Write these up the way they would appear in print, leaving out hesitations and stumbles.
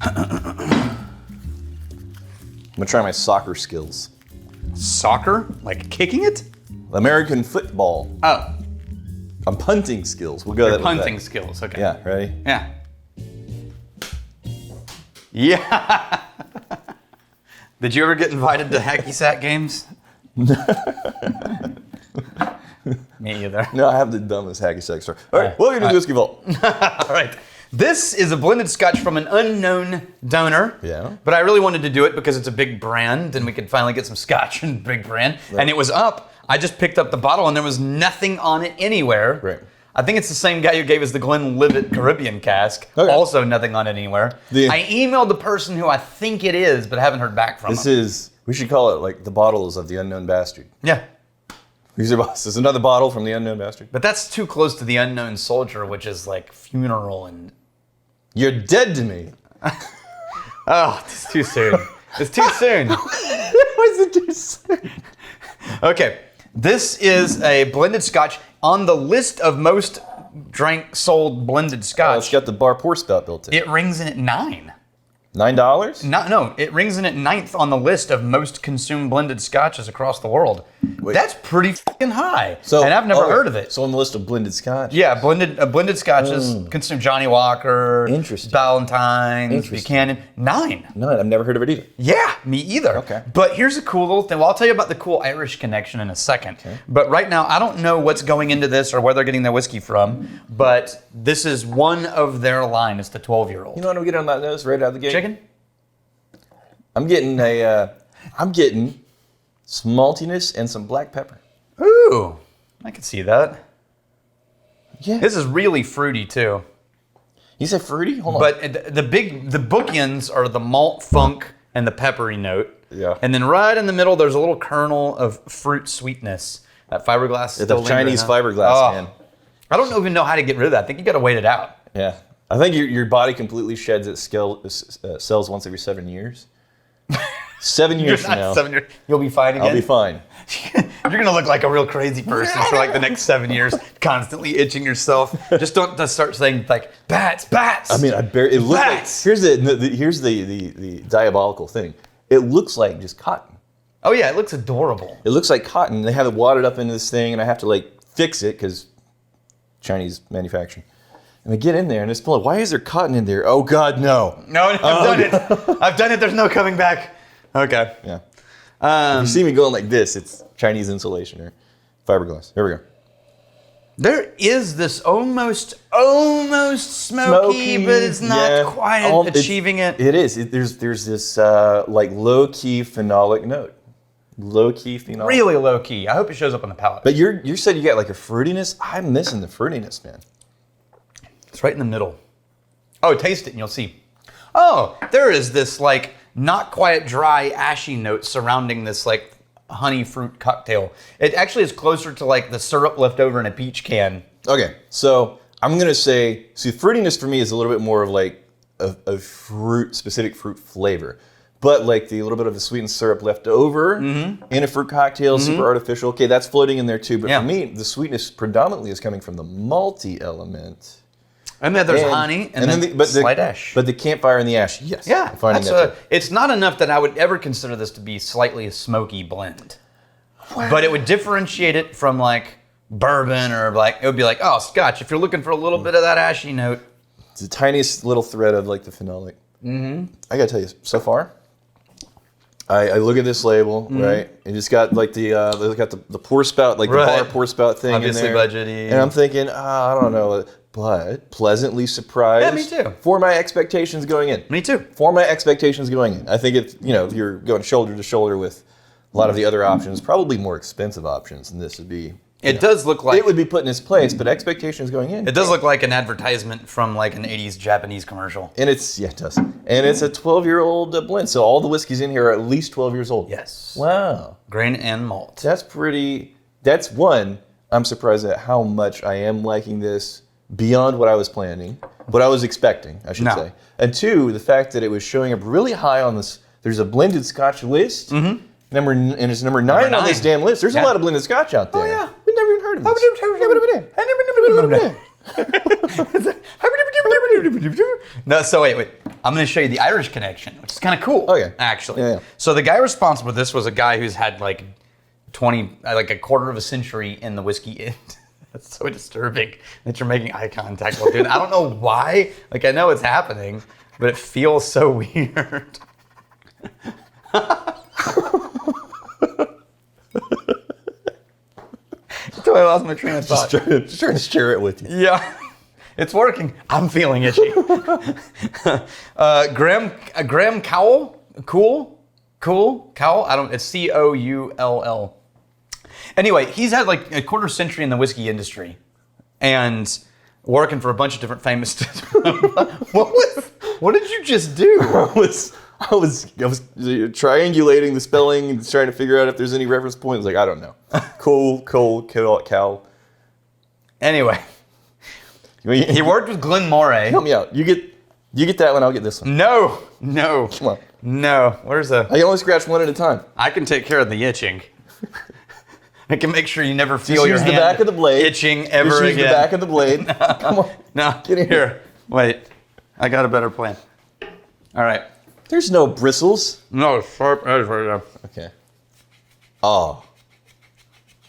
I'm gonna try my soccer skills. Soccer? Like kicking it? American football. Oh. I'm punting skills. We'll go that way. Punting skills, okay. Yeah, ready? Yeah. Yeah. Did you ever get invited to hacky sack games? Me either. No, I have the dumbest hacky sack story. All right, welcome to the Whiskey Vault. All right. This is a blended Scotch from an unknown donor. Yeah. But I really wanted to do it because it's a big brand and we could finally get some Scotch and big brand. Right. And it was up. I just picked up the bottle and there was nothing on it anywhere. Right. I think it's the same guy who gave us the Glenlivet Caribbean cask. Okay. Also nothing on it anywhere. I emailed the person who I think it is, but haven't heard back from him. We should call it like the bottles of the unknown bastard. Yeah. This is another bottle from the unknown bastard. But that's too close to the unknown soldier, which is like funeral and... You're dead to me. Oh, it's too soon. It's too soon. Why is it too soon? Okay, this is a blended Scotch on the list of most sold blended Scotch. It's got the bar pour spout built in. It rings in at 9. $9? No, it rings in at 9th on the list of most consumed blended Scotches across the world. Wait. That's pretty fucking high. So, and I've never heard of it. So on the list of blended Scotch? Yeah, blended Scotches, consumed Johnny Walker, Interesting. Ballantines, Buchanan. 9. No, I've never heard of it either. Yeah, me either. Okay. But here's a cool little thing. Well, I'll tell you about the cool Irish connection in a second. Okay. But right now, I don't know what's going into this or where they're getting their whiskey from, but this is one of their line. It's the 12-year-old. You know what I'm getting on that nose right out of the gate? Chicken? I'm getting some maltiness and some black pepper. Ooh, I can see that. Yeah. This is really fruity too. You said fruity? Hold on. But the bookends are the malt funk and the peppery note. Yeah. And then right in the middle, there's a little kernel of fruit sweetness. That fiberglass. The Chinese fiberglass, man. I don't even know how to get rid of that. I think you got to wait it out. Yeah. I think your body completely sheds its cells once every 7 years. 7 years from now. 7 years. You'll be fine again? I'll be fine. You're going to look like a real crazy person for like the next 7 years, constantly itching yourself. Just don't start saying like, bats. I mean, it looks like, here's the diabolical thing. It looks like just cotton. Oh yeah, it looks adorable. It looks like cotton. They have it wadded up into this thing and I have to like fix it because Chinese manufacturing. And I get in there and it's full of, why is there cotton in there? Oh God, no. No, I've done it. I've done it. There's no coming back. Okay. Yeah. If you see me going like this, it's Chinese insulation or fiberglass. Here we go. There is this almost smoky, but it's not quite achieving it. It is. There's this like low-key phenolic note. Low-key phenolic. Really low-key. I hope it shows up on the palate. But you said you got like a fruitiness. I'm missing the fruitiness, man. It's right in the middle. Oh, taste it and you'll see. Oh, there is this like not quite dry, ashy note surrounding this like honey fruit cocktail. It actually is closer to like the syrup left over in a peach can. Okay, so I'm gonna say, fruitiness for me is a little bit more of like a specific fruit flavor. But like the little bit of the sweetened syrup left over in a fruit cocktail, super artificial. Okay, that's floating in there too. But for me, the sweetness predominantly is coming from the malty element. And then there's honey, and then slight ash. But the campfire and the ash, yes. Yeah, it's not enough that I would ever consider this to be slightly a smoky blend. Wow. But it would differentiate it from like bourbon or like, it would be like, oh, Scotch. If you're looking for a little bit of that ashy note. It's the tiniest little thread of like the phenolic. I gotta tell you, so far, I look at this label, right? It just got like the pour spout, like the bar pour spout thing obviously in there. budgety. And I'm thinking, I don't know, but pleasantly surprised. Yeah, me too. For my expectations going in. Me too. For my expectations going in. I think if you're going shoulder to shoulder with a lot of the other options, probably more expensive options than this would be. It does look like... It would be put in its place, but expectations going in. It does look like an advertisement from like an 80s Japanese commercial. And it does. And it's a 12-year-old blend, so all the whiskeys in here are at least 12 years old. Yes. Wow. Grain and malt. That's one, I'm surprised at how much I am liking this beyond what I was planning, what I was expecting, I should say. And two, the fact that it was showing up really high on this, there's a blended Scotch list. And it's number 9 on this damn list. There's a lot of blended Scotch out there. Oh, yeah. We've never even heard of this. No, so wait. I'm going to show you the Irish connection, which is kind of cool. Okay. Actually. Yeah. So the guy responsible for this was a guy who's had like a quarter of a century in the whiskey. That's so disturbing that you're making eye contact while doing that. I don't know why. Like, I know it's happening, but it feels so weird. That's why I lost my train of thought. Just trying to share it with you. Yeah, it's working. I'm feeling itchy. Graham Cowell? Cowell? It's Coull. Anyway, he's had like a quarter century in the whiskey industry and working for a bunch of different famous. What did you just do? I was triangulating the spelling and trying to figure out if there's any reference points. Like, I don't know. Cow. Anyway, he worked with Glenn Moray. Help me out. You get that one, I'll get this one. No. Come on. No. Where's the... I can only scratch one at a time. I can take care of the itching. I can make sure you never feel Just your use hand the back of the blade. itching ever Just use again. the back of the blade. Come on. No. Get in Here. Wait. I got a better plan. All right. There's no bristles. No, sharp edge right there. Okay. Oh,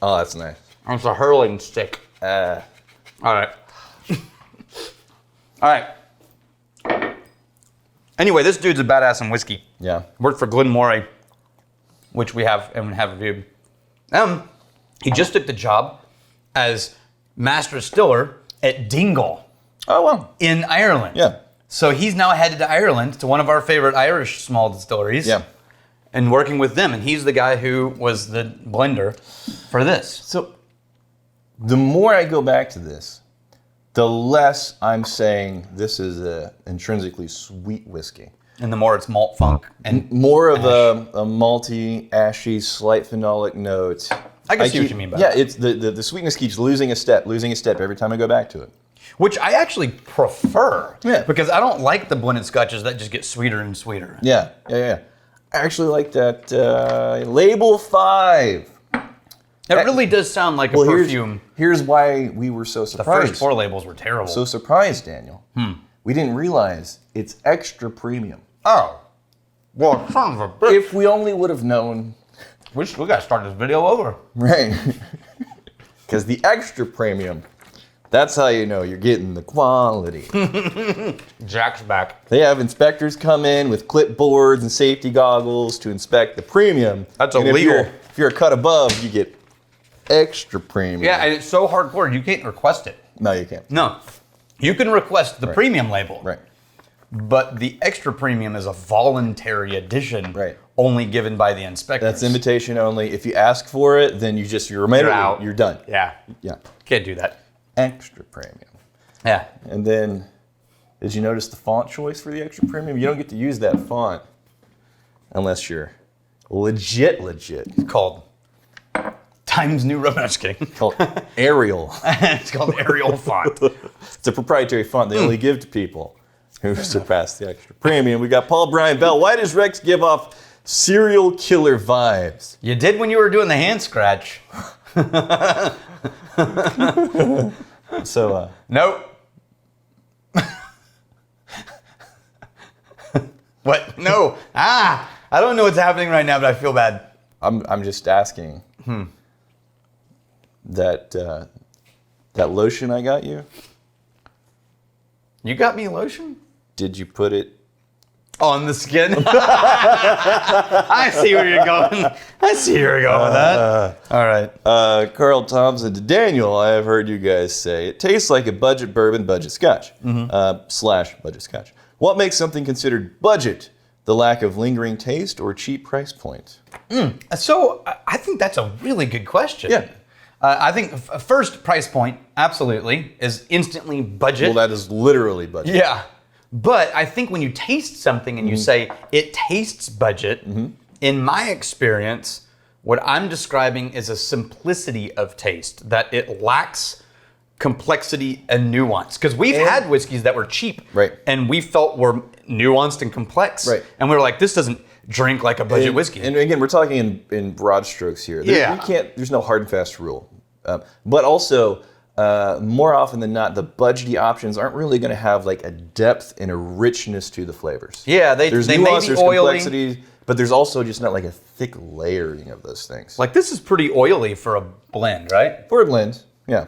that's nice. It's a hurling stick. All right. All right. Anyway, this dude's a badass in whiskey. Yeah. Worked for Glenn Moray, which we have reviewed. He just took the job as master distiller at Dingle Oh, well. in Ireland. Yeah. So he's now headed to Ireland, to one of our favorite Irish small distilleries. Yeah. And working with them. And he's the guy who was the blender for this. So the more I go back to this, the less I'm saying this is a intrinsically sweet whiskey. And the more it's malt funk. And More of a malty, ashy, slight phenolic note. I can see what you mean by yeah, that. it's the sweetness keeps losing a step every time I go back to it. which I actually prefer. Yeah. Because I don't like the blended scotches that just get sweeter and sweeter. Yeah. I actually like that Label 5. It really does sound like a perfume. Here's why we were so The surprised. first 4 labels were terrible. So surprised, Daniel. We didn't realize it's extra premium. Oh. Well, son of a bitch. If we only would have known. We got to start this video over. Right. Because the extra premium, that's how you know you're getting the quality. Jack's back. They have inspectors come in with clipboards and safety goggles to inspect the premium. That's And illegal. If you're a cut above, you get extra premium. Yeah, and it's so hardcore, you can't request it. No, you can't. No. You can request the premium label. Right. But the extra premium is a voluntary addition. Right. Only given by the inspectors. That's invitation only. If you ask for it, then you're out. You're done. Yeah. Yeah. Can't do that. Extra premium. Yeah. And then, did you notice the font choice for the extra premium? You don't get to use that font unless you're legit. It's called Times New Roman. I'm just kidding. It's called Arial. It's called Arial font. It's a proprietary font they only give to people who surpass the extra premium. We got Paul Brian Bell. Why does Rex give off serial killer vibes? You did when you were doing the hand scratch. So, Nope. What? No. I don't know what's happening right now, but I feel bad. I'm just asking. That lotion I got you, You got me lotion? did you put it? On the skin? I see where you're going. I see where you're going with that. All right. Carl Thompson to Daniel, I have heard you guys say it tastes like a budget bourbon, budget scotch, / budget scotch. What makes something considered budget? The lack of lingering taste or cheap price point? So I think that's a really good question. Yeah. I think first price point, absolutely, is instantly budget. Well, that is literally budget. Yeah. But I think when you taste something and you say it tastes budget, in my experience, what I'm describing is a simplicity of taste, that it lacks complexity and nuance. Because we've had whiskeys that were cheap, Right. and we felt were nuanced and complex. Right. And we were like, this doesn't drink like a budget whiskey. And again, we're talking in broad strokes here. Yeah. There's no hard and fast rule. But also, more often than not, the budgety options aren't really going to have like a depth and a richness to the flavors. Yeah, there's they nuance, may be there's oily, complexity, but there's also just not like a thick layering of those things. like this is pretty oily for a blend, right? For a blend, yeah.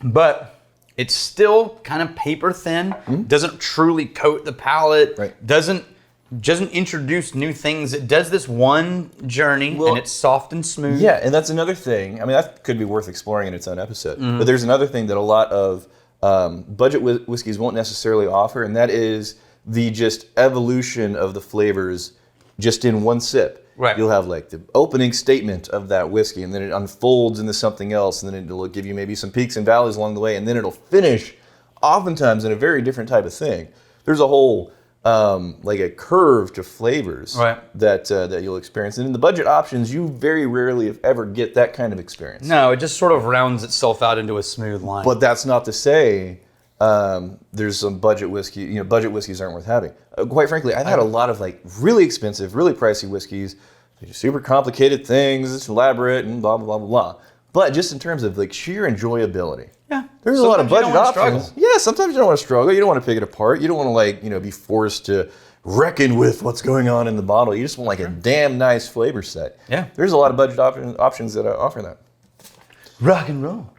But it's still kind of paper thin, doesn't truly coat the palate, Right. doesn't introduce new things. It does this one journey, and it's soft and smooth. Yeah, and that's another thing. I mean, that could be worth exploring in its own episode. But there's another thing that a lot of budget whiskeys won't necessarily offer, and that is the just evolution of the flavors just in one sip. Right. You'll have like the opening statement of that whiskey, and then it unfolds into something else, and then it'll give you maybe some peaks and valleys along the way, and then it'll finish oftentimes in a very different type of thing. There's a whole like a curve to flavors that you'll experience. And in the budget options, you very rarely, if ever, get that kind of experience. No, it just sort of rounds itself out into a smooth line. But that's not to say there's some budget whiskey, budget whiskeys aren't worth having. Quite frankly, I've had a lot of like really expensive, really pricey whiskeys. They're super complicated things, it's elaborate and blah, blah, blah, blah, blah. But just in terms of like sheer enjoyability. Yeah. There's a lot of budget options. Struggle. Yeah, sometimes you don't want to struggle. You don't want to pick it apart. You don't want to like, be forced to reckon with what's going on in the bottle. You just want like a damn nice flavor set. Yeah. There's a lot of budget options that offer that. Rock and roll.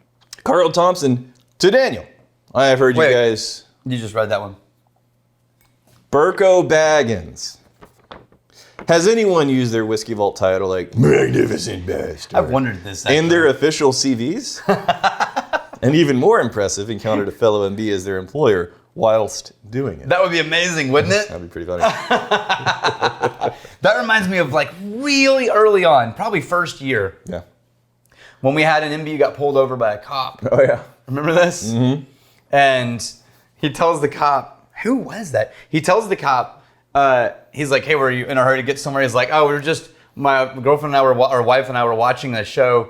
Carl Thompson to Daniel. I have heard you guys. You just read that one. Burko Baggins. Has anyone used their Whiskey Vault title like Magnificent Best? I've wondered this. In their official CVs? And even more impressive, encountered a fellow MB as their employer whilst doing it. That would be amazing, wouldn't it? That'd be pretty funny. That reminds me of like really early on, probably first year, Yeah. when we had an MB who got pulled over by a cop. Oh, yeah. Remember this? Mm-hmm. And he tells the cop, who was that? He tells the cop, he's like, hey, were you in a hurry to get somewhere? He's like, oh, my girlfriend and I or wife and I were watching a show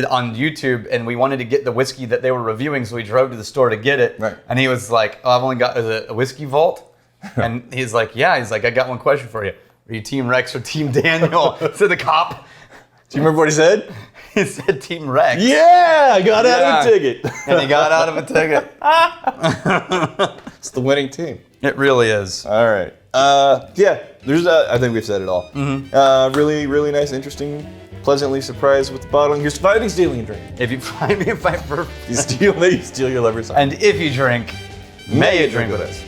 on YouTube, and we wanted to get the whiskey that they were reviewing, so we drove to the store to get it. Right. And he was like, oh, I've only got a Whiskey Vault? And he's like, yeah. He's like, I got one question for you. Are you Team Rex or Team Daniel? To the cop. Do you remember what he said? He said Team Rex. Yeah, I got out of a ticket. And he got out of a ticket. It's the winning team. It really is. All right. There's I think we've said it all. Mm-hmm. Really, really nice, interesting, pleasantly surprised with the bottling. Here's finding, stealing, and drinking. If you find me a fight for... You steal your lover's heart. And if you drink, may you drink with us.